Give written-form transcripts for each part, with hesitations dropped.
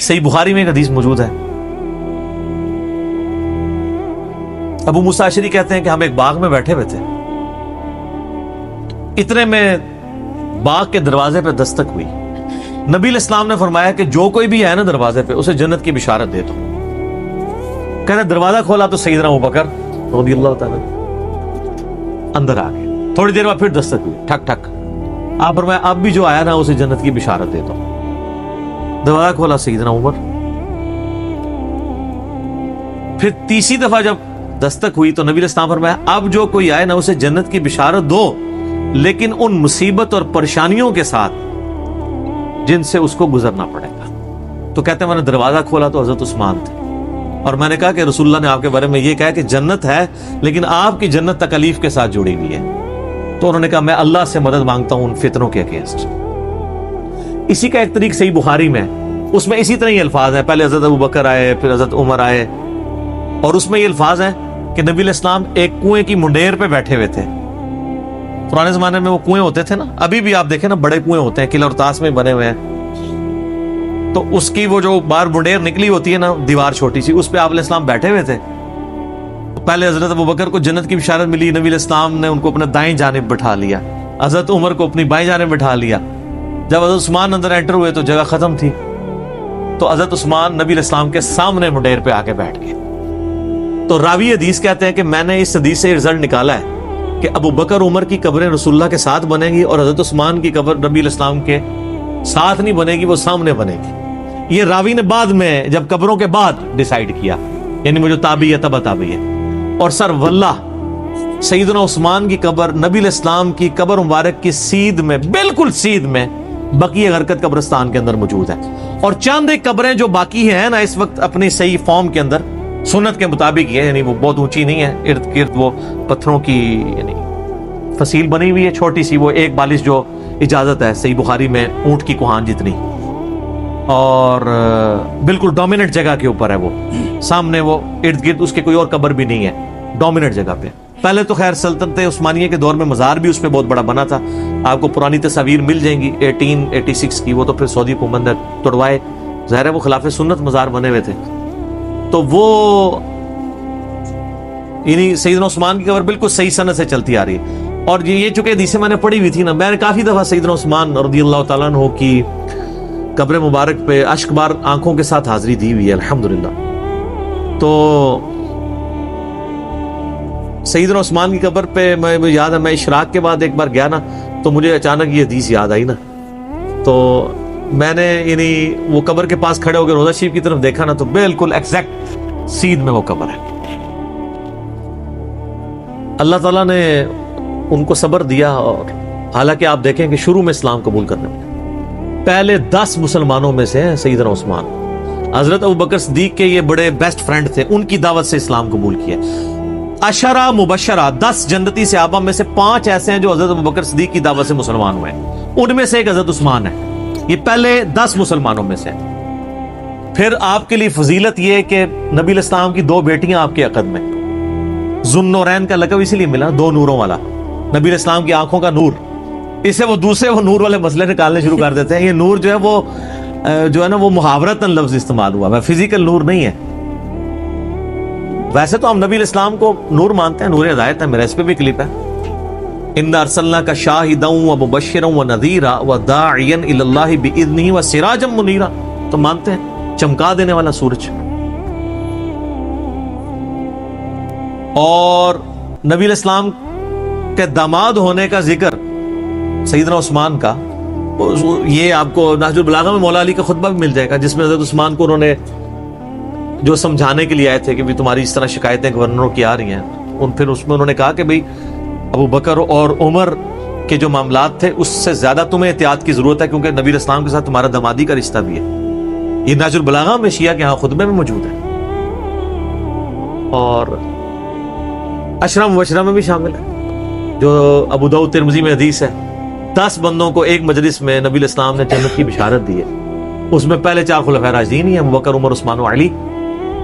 صحیح بخاری میں ایک حدیث موجود ہے، ابو موسیٰ اشعری کہتے ہیں کہ ہم ایک باغ میں بیٹھے ہوئے تھے، اتنے میں باغ کے دروازے پہ دستک ہوئی۔ نبی علیہ السلام نے فرمایا کہ جو کوئی بھی ہے نا دروازے پہ اسے جنت کی بشارت دے دو۔ کہتے دروازہ کھولا تو سیدنا ابوبکر رضی اللہ تعالیٰ اندر آ گئے۔ تھوڑی دیر بعد پھر دستک ہوئی، ٹھک ٹھک۔ آپ فرمایا اب بھی جو آیا نا اسے جنت کی بشارت دے دو۔ دروازہ کھولا سیدنا عمر۔ پھر تیسری دفعہ جب دستک ہوئی تو نبی علیہ السلام فرمایا اب جو کوئی آئے نا اسے جنت کی بشارت دو، لیکن ان مصیبت اور پریشانیوں کے ساتھ جن سے اس کو گزرنا پڑے گا۔ تو کہتے ہیں میں نے دروازہ کھولا تو حضرت عثمان تھے، اور میں نے کہا کہ رسول اللہ نے آپ کے بارے میں یہ کہا کہ جنت ہے لیکن آپ کی جنت تکلیف کے ساتھ جڑی ہوئی ہے۔ تو انہوں نے کہا میں اللہ سے مدد مانگتا ہوں ان فتنوں کے اگینسٹ۔ اسی کا ایک طریق صحیح بخاری میں، اس میں اسی طرح یہ الفاظ ہیں، پہلے حضرت ابوبکر آئے، پھر حضرت عمر آئے، اور اس میں یہ الفاظ ہیں کہ نبی علیہ السلام ایک کنویں کی منڈیر پہ بیٹھے ہوئے تھے۔ پرانے زمانے میں وہ کنویں ہوتے تھے نا، ابھی بھی آپ دیکھیں نا بڑے کنویں ہوتے ہیں، قلعہ اور طاس میں بنے ہوئے ہیں، تو اس کی وہ جو باہر منڈیر نکلی ہوتی ہے نا دیوار چھوٹی سی، اس پہ آپ علیہ السلام بیٹھے ہوئے تھے۔ پہلے حضرت ابوبکر کو جنت کی بشارت ملی، نبی علیہ السلام نے ان کو اپنے دائیں جانب بٹھا لیا، حضرت عمر کو اپنی بائیں جانب بٹھا لیا۔ جب حضرت عثمان اندر انٹر ہوئے تو جگہ ختم تھی، تو حضرت عثمان نبی علیہ السلام کے سامنے منڈیر پہ آ کے بیٹھ گئے۔ تو راوی حدیث کہتے ہیں کہ میں نے اس حدیث سے رزلٹ نکالا ہے کہ ابو بکر عمر کی قبریں رسول اللہ کے ساتھ بنے گی، اور حضرت عثمان کی قبر نبی علیہ السلام کے ساتھ نہیں بنے گی، وہ سامنے بنے گی۔ یہ راوی نے بعد میں جب قبروں کے بعد ڈیسائیڈ کیا، یعنی مجھے تابعی ہے تبع تابعی ہے۔ اور سر واللہ سیدنا عثمان کی قبر نبی علیہ السلام کی قبر مبارک کی سیدھ میں، بالکل سیدھ میں بقیع غرقد قبرستان کے اندر موجود ہے۔ اور چند ایک قبریں جو باقی ہیں نا اس وقت اپنی صحیح فارم کے اندر سنت کے مطابق ہے، یعنی وہ بہت اونچی نہیں ہے، ارد گرد وہ پتھروں کی یعنی فصیل بنی ہوئی ہے چھوٹی سی، وہ ایک بالش جو اجازت ہے صحیح بخاری میں اونٹ کی کوہان جتنی، اور بالکل ڈومیننٹ جگہ کے اوپر ہے، وہ سامنے وہ ارد گرد اس کے کوئی اور قبر بھی نہیں ہے، ڈومیننٹ جگہ پہ۔ پہلے تو خیر سلطنت عثمانیہ کے دور میں مزار بھی اس پہ بہت بڑا بنا تھا، آپ کو پرانی تصاویر مل جائیں گی 1886 کی، وہ تو پھر سعودی حکومت نے توڑوائے، ظاہر ہے وہ خلاف سنت مزار بنے ہوئے تھے۔ تو وہ یعنی سیدنا عثمان کی قبر بالکل صحیح سنت سے چلتی آ رہی ہے۔ اور یہ چونکہ حدیثیں میں نے پڑھی ہوئی تھی نا، میں نے کافی دفعہ سیدنا عثمان رضی اللہ تعالیٰ عنہ کی قبر مبارک پہ اشک بار آنکھوں کے ساتھ حاضری دی ہوئی ہے الحمدللہ۔ تو سیدنا عثمان کی قبر پہ میں یاد ہے، میں اشراق کے بعد ایک بار گیا نا تو مجھے اچانک یہ حدیث یاد آئی نا، تو میں نے یعنی وہ قبر کے پاس کھڑے ہو کے روضہ شریف کی طرف دیکھا نا تو بالکل ایگزیکٹ سیدھ میں وہ قبر ہے۔ اللہ تعالیٰ نے ان کو صبر دیا، اور حالانکہ آپ دیکھیں کہ شروع میں اسلام قبول کرنے میں پہلے 10 مسلمانوں میں سے ہیں سیدنا عثمان۔ حضرت ابوبکر صدیق کے یہ بڑے بیسٹ فرینڈ تھے، ان کی دعوت سے اسلام قبول کیا۔ عشرہ مبشرہ 10 جنتی صحابہ میں سے 5 ایسے ہیں جو حضرت ابوبکر صدیق کی دعوت سے مسلمان ہوئے ہیں، ان میں سے ایک حضرت عثمان ہے۔ یہ پہلے 10 مسلمانوں میں سے۔ پھر آپ کے لیے فضیلت یہ کہ نبی علیہ السلام کی 2 بیٹیاں آپ کے عقد میں، ذوالنورین کا لقب اسی لیے ملا، 2 نوروں والا، نبی علیہ السلام کی آنکھوں کا نور۔ اس سے وہ دوسرے وہ نور والے مسئلے نکالنے شروع کر دیتے ہیں۔ یہ نور جو ہے نا وہ محاورتاً لفظ استعمال ہوا ہے، فزیکل نور نہیں ہے۔ ویسے تو ہم نبی علیہ السلام کو نور مانتے ہیں، نور ہدایت ہے، میرا اس پہ بھی کلپ ہے، اِنَّا أَرْسَلْنَاكَ شَاهِدًا وَمُبَشِّرًا وَنَذِيرًا وَدَاعِيًا إِلَى اللَّهِ بِإِذْنِهِ وَسِرَاجًا مُنِيرًا، تو مانتے ہیں چمکا دینے والا سورج۔ اور نبی علیہ السلام کے داماد ہونے کا ذکر سیدنا عثمان کا، یہ آپ کو نہج البلاغہ میں مولا علی کا خطبہ بھی مل جائے گا، جس میں حضرت عثمان کو انہوں نے جو سمجھانے کے لیے آئے تھے کہ بھی تمہاری اس طرح شکایتیں گورنروں کی آ رہی ہیں، پھر اس میں انہوں نے کہا کہ بھئی ابو بکر اور عمر کے جو معاملات تھے اس سے زیادہ تمہیں احتیاط کی ضرورت ہے، کیونکہ نبی علیہ السلام کے ساتھ تمہارا دامادی کا رشتہ بھی ہے۔ یہ نہج البلاغہ میں شیعہ کے ہاں خطبے میں موجود ہے، اور عشرہ مبشرہ میں بھی شامل ہے، جو ابو داؤد ترمذی میں حدیث ہے، 10 بندوں کو ایک مجلس میں نبی علیہ السلام نے جنت کی بشارت دی ہے۔ اس میں پہلے 4 خلفائے راشدین ہی ہیں، ابو بکر، عمر، عثمان و علی،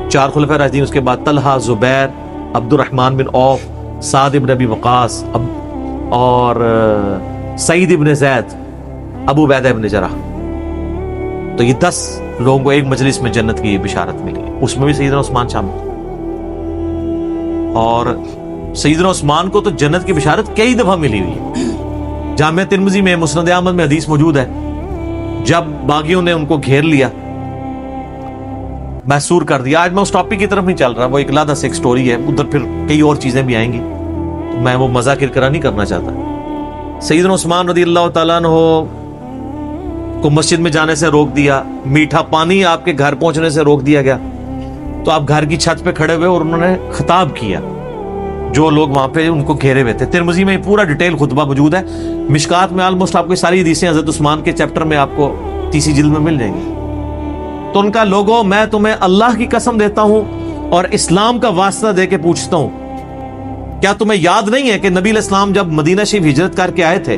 4 خلفائے راشدین، اس کے بعد طلحہ، زبیر، عبد الرحمن بن عوف، سعد ابن ابی وقاص، اور سعید ابن زید، ابو عبیدہ ابن جرح۔ تو تو یہ 10 لوگوں کو ایک مجلس میں جنت کی بشارت ملی، اس میں بھی سیدنا عثمان شامل تھے۔ اور سیدنا عثمان کو تو جنت کی بشارت کئی دفعہ ملی ہوئی ہے۔ جامعہ ترمذی میں، مسند احمد میں حدیث موجود ہے، جب باغیوں نے ان کو گھیر لیا، محصور کر دیا۔ آج میں اس ٹاپک کی طرف نہیں چل رہا، وہ ایک علیحدہ سے ایک سٹوری ہے، ادھر پھر کئی اور چیزیں بھی آئیں گی، تو میں وہ مزہ کرکرا نہیں کرنا چاہتا۔ سیدنا عثمان رضی اللہ تعالیٰ عنہ کو مسجد میں جانے سے روک دیا، میٹھا پانی آپ کے گھر پہنچنے سے روک دیا گیا، تو آپ گھر کی چھت پہ کھڑے ہوئے اور انہوں نے خطاب کیا جو لوگ وہاں پہ ان کو گھیرے ہوئے تھے۔ ترمذی میں پورا ڈیٹیل خطبہ موجود ہے، مشکات میں آلموسٹ آپ کو ساری حدیثیں حضرت عثمان کے چیپٹر میں آپ کو 30 جلد میں مل جائیں گی۔ تو ان کا لوگوں، میں تمہیں اللہ کی قسم دیتا ہوں اور اسلام کا واسطہ دے کے پوچھتا ہوں، کیا تمہیں یاد نہیں ہے کہ نبی علیہ السلام جب مدینہ شریف ہجرت کر کے آئے تھے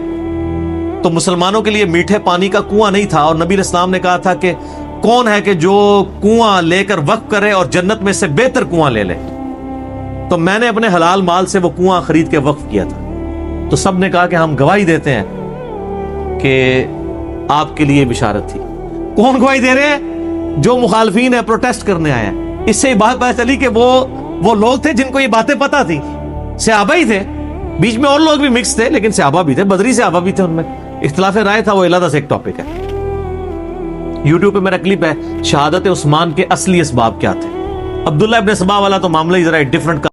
تو مسلمانوں کے لیے میٹھے پانی کا کنواں نہیں تھا، اور نبی علیہ السلام نے کہا تھا کہ کون ہے کہ جو کنواں لے کر وقف کرے اور جنت میں سے بہتر کنواں لے لے؟ تو میں نے اپنے حلال مال سے وہ کنواں خرید کے وقف کیا تھا۔ تو سب نے کہا کہ ہم گواہی دیتے ہیں کہ آپ کے لیے بشارت تھی۔ کون گواہی دے رہے ہیں؟ جو مخالفین ہیں، پروٹیسٹ کرنے آئے ہیں۔ اس سے یہ بات پتہ چلی کہ وہ لوگ تھے جن کو یہ باتیں پتہ تھی، صحابہ ہی تھے، بیچ میں اور لوگ بھی مکس تھے لیکن صحابہ بھی تھے، بدری صحابہ بھی تھے، ان میں اختلاف رائے تھا، وہ علیحدہ سے ایک ٹاپک ہے۔ یوٹیوب پہ میرا کلپ ہے، شہادت عثمان کے اصلی اسباب کیا تھے۔ عبداللہ ابن سبا والا تو معاملہ ہی ذرا ڈفرنٹ